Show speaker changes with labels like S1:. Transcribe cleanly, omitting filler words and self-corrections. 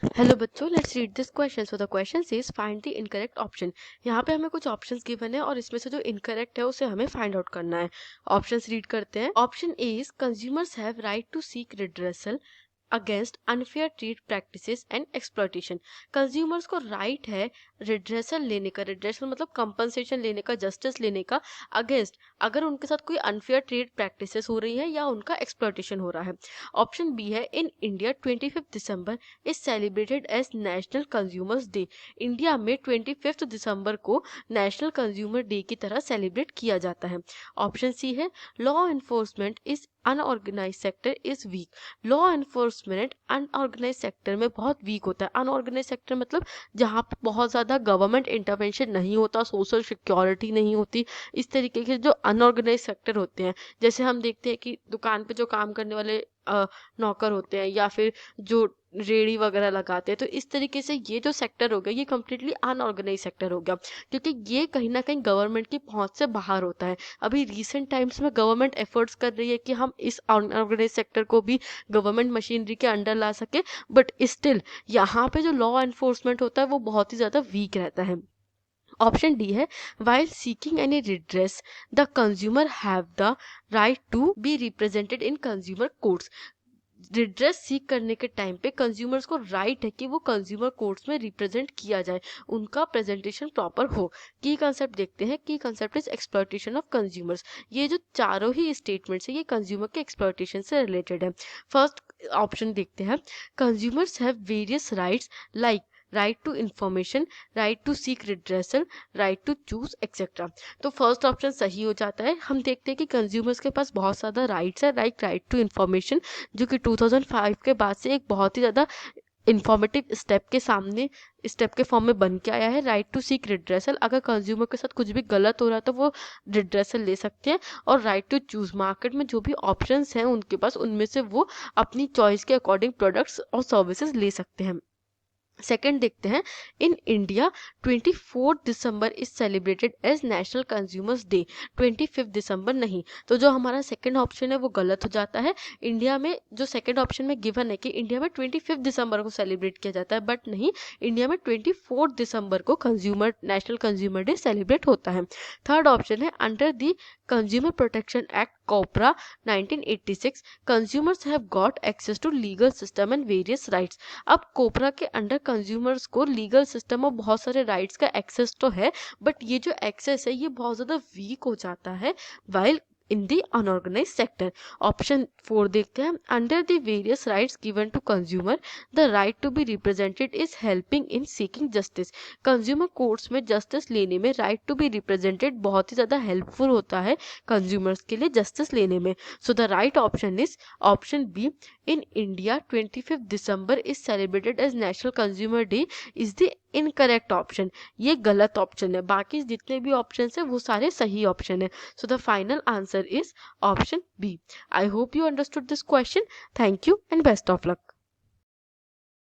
S1: Hello बच्चों, let's read this question. So the question says find the incorrect option. यहाँ पे हमें कुछ ऑप्शंस गिवन है और इसमें से जो इनकरेक्ट है उसे हमें फाइंड आउट करना है। ऑप्शंस रीड करते हैं। Option A is consumers have right to seek redressal against unfair trade practices and exploitation. Consumers को राइट है रिड्रेसल लेने का, रिड्रेसल मतलब कंपनसेशन लेने का, जस्टिस लेने का, अगेंस्ट अगर उनके साथ कोई अनफेयर ट्रेड प्रैक्टिसेस हो रही है या उनका एक्सप्लॉयटेशन हो रहा है। ऑप्शन बी है in India 25 December is celebrated as national consumers day. India में 25 दिसंबर को नेशनल कंज्यूमर डे की तरह सेलिब्रेट किया जाता है। ऑप्शन सी है law enforcement is unorganise sector is weak. Law enforcement unorganise sector में बहुत वीक होता है। अनऑर्गेनाइज सेक्टर मतलब जहाँ पे बहुत ज़्यादा गवर्नमेंट इंटरवेंशन नहीं होता, सोशल सिक्योरिटी नहीं होती, इस तरीके के जो अनऑर्गेनाइज सेक्टर होते हैं। जैसे हम देखते हैं कि दुकान पे जो काम करने वाले नौकर होते हैं या फिर जो रेड़ी वगैरह लगाते हैं, तो इस तरीके से ये जो सेक्टर हो गया ये कम्प्लीटली अनऑर्गेनाइज सेक्टर हो गया, क्योंकि ये कहीं ना कहीं गवर्नमेंट की पहुंच से बाहर होता है। अभी रिसेंट टाइम्स में गवर्नमेंट एफर्ट्स कर रही है कि हम इस अनऑर्गेनाइज सेक्टर को भी गवर्नमेंट मशीनरी के अंडर ला सके, बट स्टिल यहाँ पे जो लॉ एनफोर्समेंट होता है वो बहुत ही ज़्यादा वीक रहता है। ऑप्शन डी है while seeking any redress the consumer have the right to be represented in consumer courts. Redress seek करने के टाइम पे कंज्यूमर्स को राइट है कि वो कंज्यूमर कोर्ट्स में रिप्रेजेंट किया जाए, उनका प्रेजेंटेशन प्रॉपर हो। की कंसेप्ट देखते हैं। की concept is exploitation of consumers. ये जो चारों ही स्टेटमेंट्स है ये कंज्यूमर के एक्सप्लॉयटेशन से रिलेटेड है। फर्स्ट ऑप्शन देखते हैं। Consumers have various rights like right to information, right to seek redressal, right to choose etcetera. तो फर्स्ट ऑप्शन सही हो जाता है। हम देखते हैं कि कंज्यूमर्स के पास बहुत ज़्यादा राइट्स है, लाइक राइट टू इंफॉर्मेशन, जो कि 2005 के बाद से एक बहुत ही ज़्यादा इंफॉर्मेटिव स्टेप के फॉर्म में बन के आया है। राइट टू सीक रिड्रेसल, अगर कंज्यूमर के साथ कुछ भी गलत हो रहा है तो वो रिड्रेसल ले सकते हैं। और राइट टू चूज, मार्केट में जो भी ऑप्शंस हैं उनके पास, उनमें से वो अपनी चॉइस के अकॉर्डिंग प्रोडक्ट्स और सर्विसेज ले सकते हैं। सेकेंड देखते हैं। In India 24 December is celebrated as national consumers day. 25 दिसंबर नहीं, तो जो हमारा सेकेंड ऑप्शन है वो गलत हो जाता है। इंडिया में जो सेकेंड ऑप्शन में गिवन है कि इंडिया में 25 दिसंबर को सेलिब्रेट किया जाता है, बट नहीं, इंडिया में 24 दिसंबर को नेशनल कंज्यूमर डे सेलिब्रेट होता है। थर्ड ऑप्शन है under the consumer protection act COPRA 1986 consumers have got access to legal system and various rights. अब कोपरा के अंडर कंज्यूमर्स को लीगल सिस्टम और बहुत सारे राइट्स का एक्सेस तो है, बट ये जो एक्सेस है ये बहुत ज़्यादा वीक हो जाता है while in the unorganise sector. Option 4 देखते हैं। Under the various rights given to consumer the right to be represented is helping in seeking justice. Consumer courts में जस्टिस लेने में राइट टू बी रिप्रेजेंटेड बहुत ही ज़्यादा हेल्पफुल होता है consumers के लिए जस्टिस लेने में। So the right option is option B. In India 25 December is celebrated as national consumer day is the incorrect option. ये गलत ऑप्शन है, बाकी जितने भी ऑप्शन है वो सारे सही ऑप्शन है। So the final answer is option B. I hope you understood this question. Thank you and best of luck.